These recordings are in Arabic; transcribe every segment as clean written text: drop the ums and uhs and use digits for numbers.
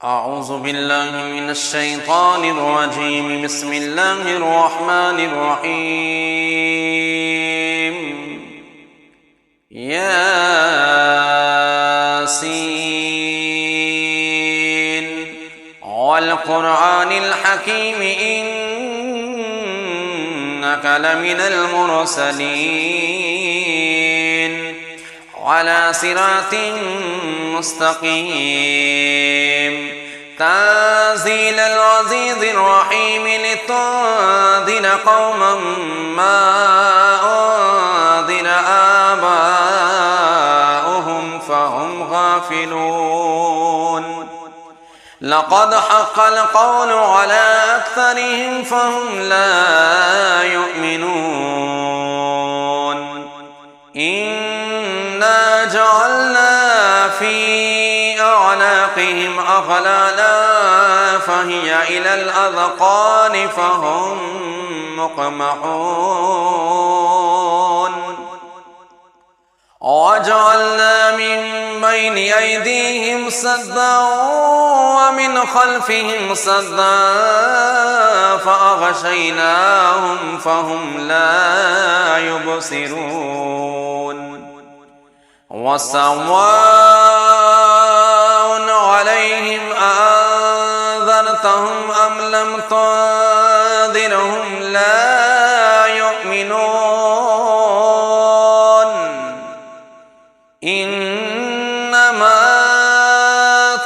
أعوذ بالله من الشيطان الرجيم. بسم الله الرحمن الرحيم. ياسين والقرآن الحكيم إنك لمن المرسلين على صراط مستقيم. تنزيل العزيز الرحيم لتنذر قوما ما أنذر آباؤهم فهم غافلون. لقد حق القول على أكثرهم فهم لا يؤمنون. إنا جعلنا في أعناقهم أغلالا فهي إلى الأذقان فهم مقمحون. وجعلنا من بين أيديهم سدا ومن خلفهم سدا فأغشيناهم فهم لا يبصرون. وسواء عليهم أنذرتهم أم لم تنذرهم لا يؤمنون. إنما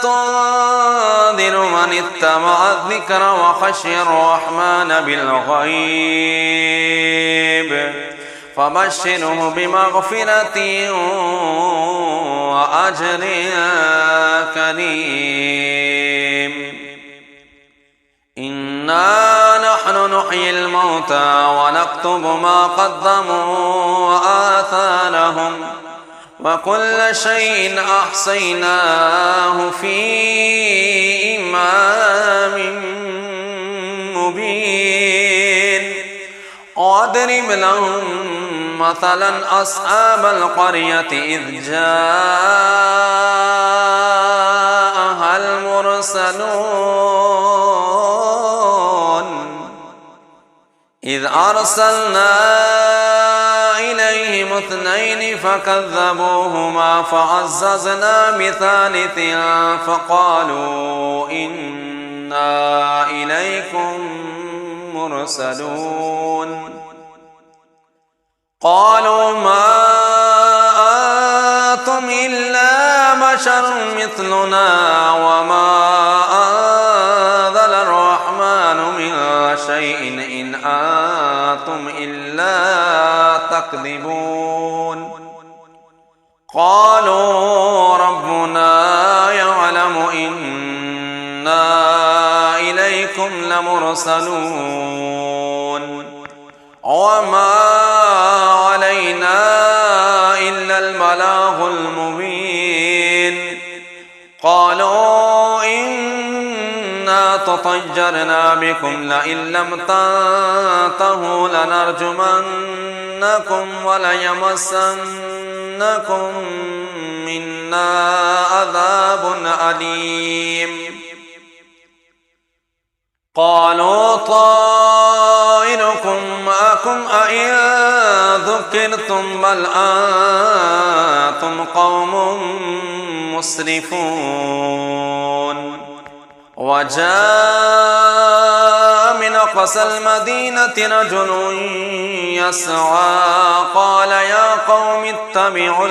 تنذر من اتبع الذكر وخشي الرحمن بالغيب فبشره بمغفرة وأجر كريم. إنا نحن نحيي الموتى ونكتب ما قدموا وآثارهم وكل شيء أحصيناه في إمام مبين. واضرب لهم مثلا أصحاب القرية إذ جاءها المرسلون إذ أرسلنا إليهم اثنين فكذبوهما فعززنا بثالث فقالوا إنا إليكم مرسلون. قالوا ما أنتم إلا بشر مثلنا وما أنزل الرحمن من شيء إن أنتم إلا تكذبون. قالوا ربنا يعلم إنا إليكم لمرسلون وما علينا إلا البلاغ المبين. قالوا إنا تطيرنا بكم لئن لم تنتهوا لنرجمنكم وليمسنكم منا عذاب أليم. قالوا طائركم معكم أئن ذكرتم بل أنتم قوم مسرفون. وجاء من أقصى المدينة رجل يسعى قال يا قوم اتبعوا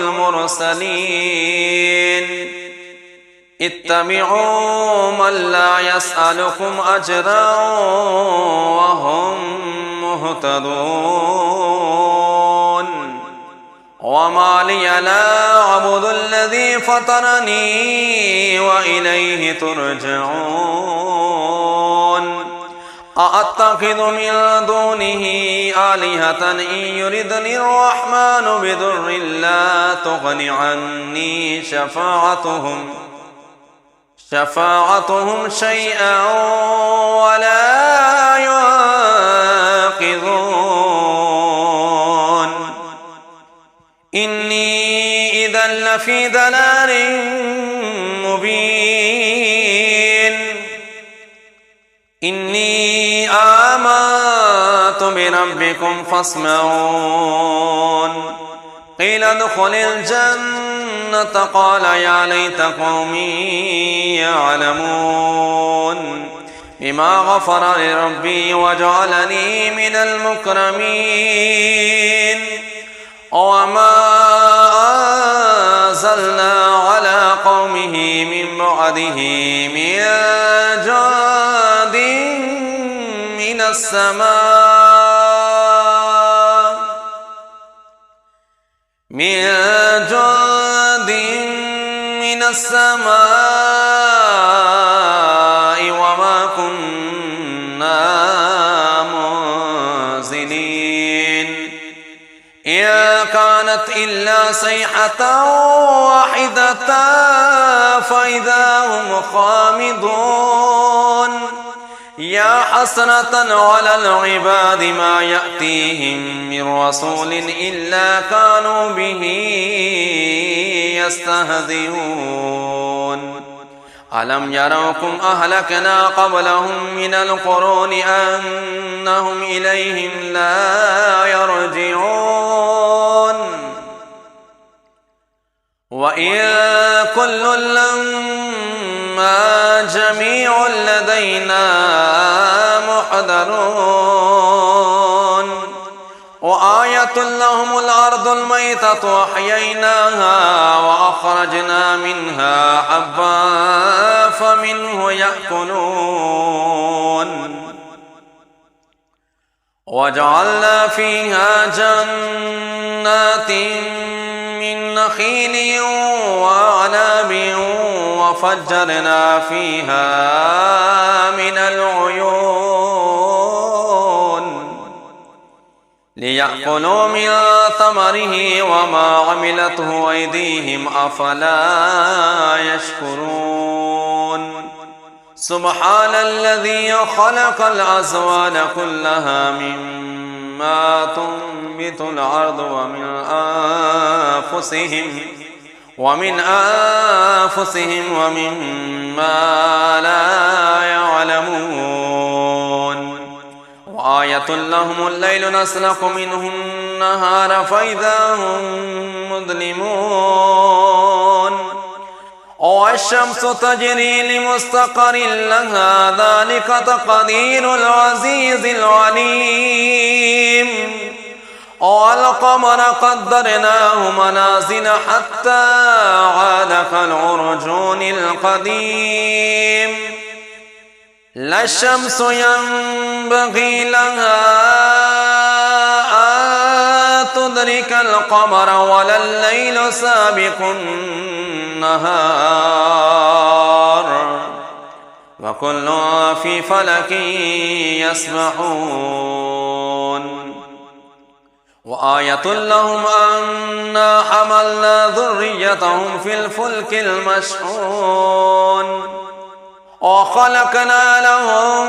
المرسلين اتبعوا من لا يسألكم أجرا وهم مهتدون. وما لي لا أعبد الذي فطرني وإليه ترجعون. أأتخذ من دونه آلهة إن يردني الرحمن بضر لا تغن عني شفاعتهم شيئا ولا ينقذون. إني إذا لفي ضلال مبين. بربكم فاسمعون قيل ادخل الجنة قال يا ليت قومي يعلمون بما غفر لربي وجعلني من المكرمين وما أنزلنا على قومه من بعده من جند من السماء وما كنا منزلين إن كانت إلا صيحة واحدة فإذا هم خامدون يا حسرة على العباد ما يأتيهم من رسول إلا كانوا به يستهزئون ألم يروكم أهلكنا قبلهم من القرون أنهم إليهم لا يرجعون وإن كل لما جميع لدينا محضرون وآية لهم الأرض الميتة وأحييناها وأخرجنا منها حبا فمنه يأكلون وجعلنا فيها جنات من نخيل وأعناب وفجرنا فيها من العيون ليأكلوا من ثمره وما عملته أيديهم أفلا يشكرون سبحان الذي خلق الأزواج كلها مما تنبت الأرض ومن أنفسهم ومما لا يعلمون وآية لهم الليل نسلخ منه النهار فإذا هم مظلمون والشمس تجري لمستقر لها ذلك تقدير العزيز العليم والقمر قدرناه منازل حتى عاد كالعرجون القديم لا الشمس ينبغي لها أن تدرك القمر ولا الليل سابق النهار وكل في فلك يسبحون وآية لهم أنا حملنا ذريتهم في الفلك المشحون وخلقنا لهم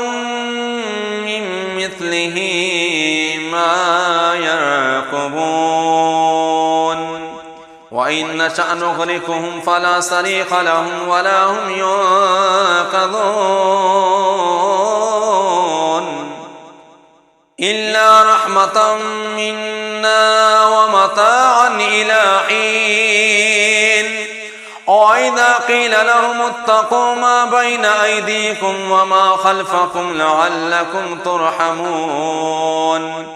من مثله ما يركبون وإن نشأ نغرقهم فلا صريخ لهم ولا هم ينقذون إلا رحمة منا ومتاعا إلى حين وإذا قيل لهم اتقوا ما بين أيديكم وما خلفكم لعلكم ترحمون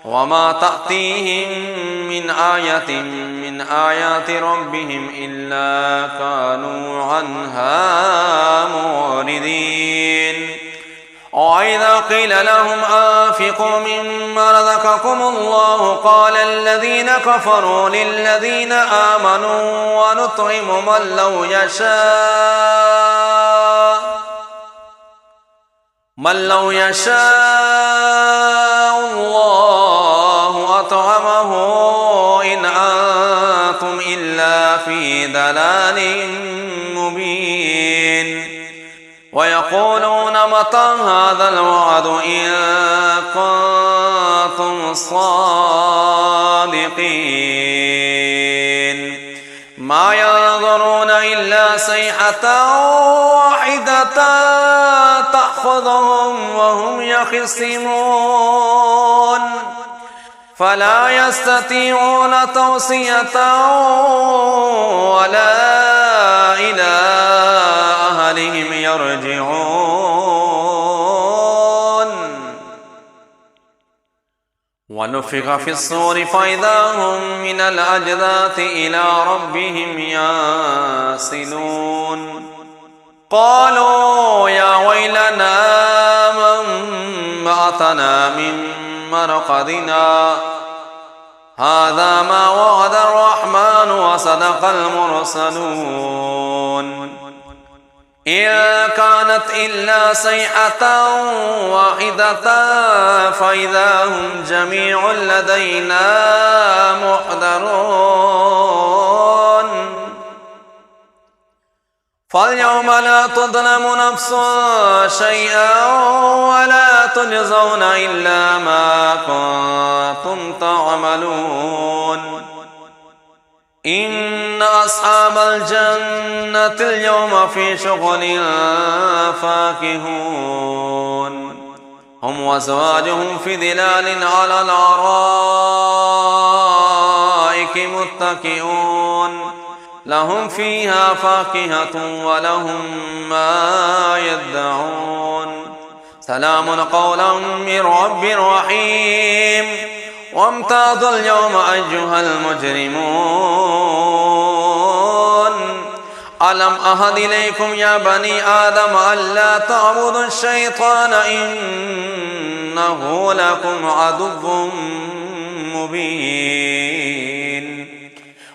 وما تأتيهم من آية من آيات ربهم إلا كانوا عنها معرضين وإذا قيل لهم أنفقوا مما رزقكم الله قال الذين كفروا للذين آمنوا ونطعم من لو يشاء الله أطعمه إن أنتم إلا في ضلال مبين ويقولون متى هذا الوعد إن كنتم صادقين ما ينظرون إلا صيحة واحدة تأخذهم وهم يخصمون فلا يستطيعون توصية ولا إلى أهلهم يرجعون ونفخ في الصور فإذا هم من الأجداث إلى ربهم ينسلون قالوا يا ويلنا من بعثنا من مرقدنا هذا ما وعد الرحمن وصدق المرسلون إن كانت إلا صيحة واحدة فإذا هم جميع لدينا محضرون فاليوم لا تظلم نفس شيئا ولا تجزون إلا ما كنتم تعملون إن أصحاب الجنة اليوم في شغل فاكهون هم وأزواجهم في ظلال على الأرائك متكئون لهم فيها فاكهة ولهم ما يدعون سلام قولا من رب رحيم وامتازوا اليوم أيها المجرمون ألم أهد إليكم يا بني آدم ألا تعبدوا الشيطان إنه لكم عدو مبين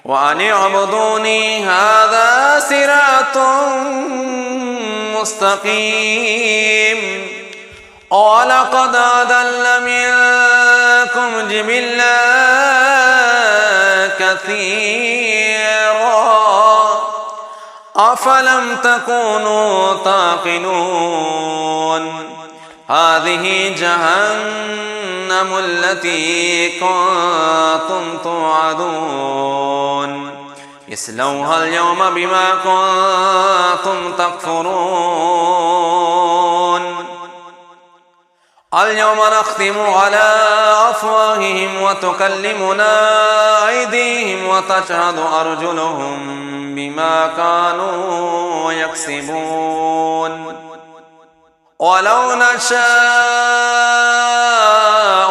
وأن اعبدوني هذا صراط مستقيم ولقد أضل منكم جبلا كثيرا أفلم تكونوا تعقلون هذه جهنم التي كنتم توعدون اصلوها اليوم بما كنتم تكفرون اليوم نختم على أفواههم وتكلمنا أيديهم وتشهد أرجلهم بما كانوا يكسبون ولو نشاء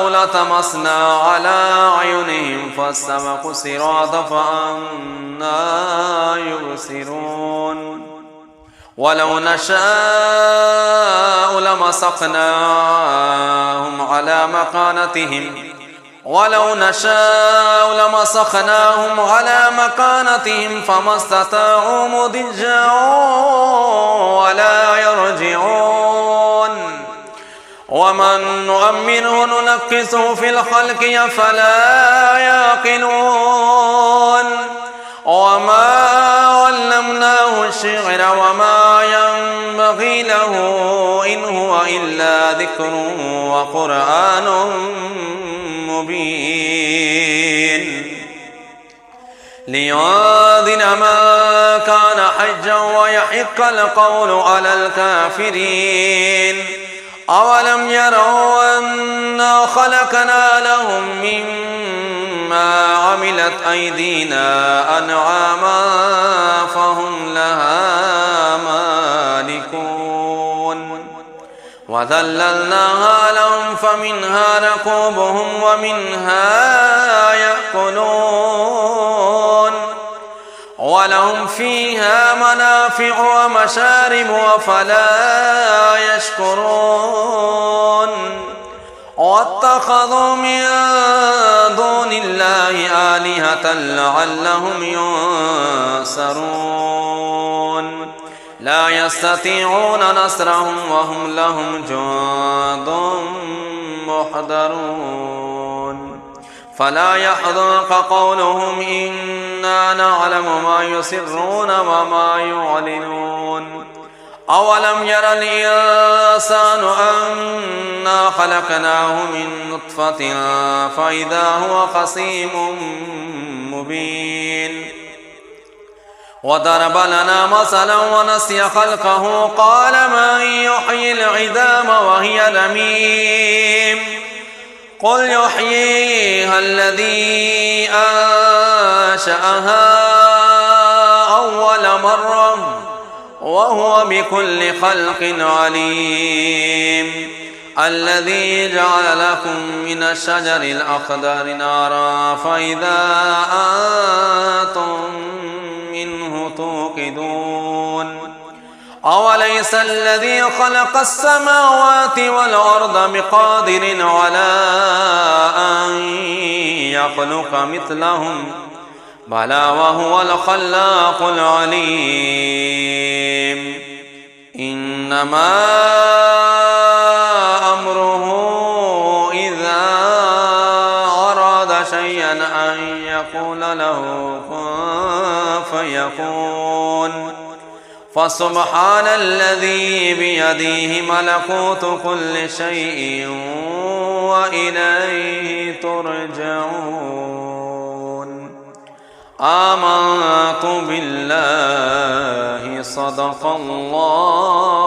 لطمسنا على أعينهم فاستبقوا الصراط فأنى يبصرون ولو نشاء لمسخناهم على مكانتهم فما استطاعوا مضجا ولا يرجعون ومن نؤمنه ننكسه في الخلق أفلا يعقلون وما علمناه الشعر وما ينبغي له إن هو إلا ذكر وقرآن مبين لينذر من كان حجا ويحق القول على الكافرين أولم يروا أنا خلقنا لهم مما عملت أيدينا أنعاما فهم لها مالكون وذللناها لهم فمنها ركوبهم ومنها يأكلون ولهم فيها منافع ومشارب أفلا يشكرون واتخذوا من دون الله آلهة لعلهم ينصرون لا يستطيعون نصرهم وهم لهم جند محضرون فلا يحزنك قولهم إنا نعلم ما يسرون وما يعلنون أولم ير الإنسان أنا خلقناه من نطفة فإذا هو خصيم مبين وضرب لنا مثلا ونسي خلقه قال من يحيي العظام وهي رميم قل يحييها الذي أنشأها أول مرة وهو بكل خلق عليم الذي جعل لكم من الشجر الأخضر نارا فإذا أنتم منه توقدون أوليس الذي خلق السماوات والأرض بقادر على أن يخلق مثلهم بلى وهو الخلاق العليم إنما أمره إذا أراد شيئا أن يقول له كن فيكون فسبحان الذي بيده ملكوت كل شيء وإليه ترجعون آمنت بالله صدق الله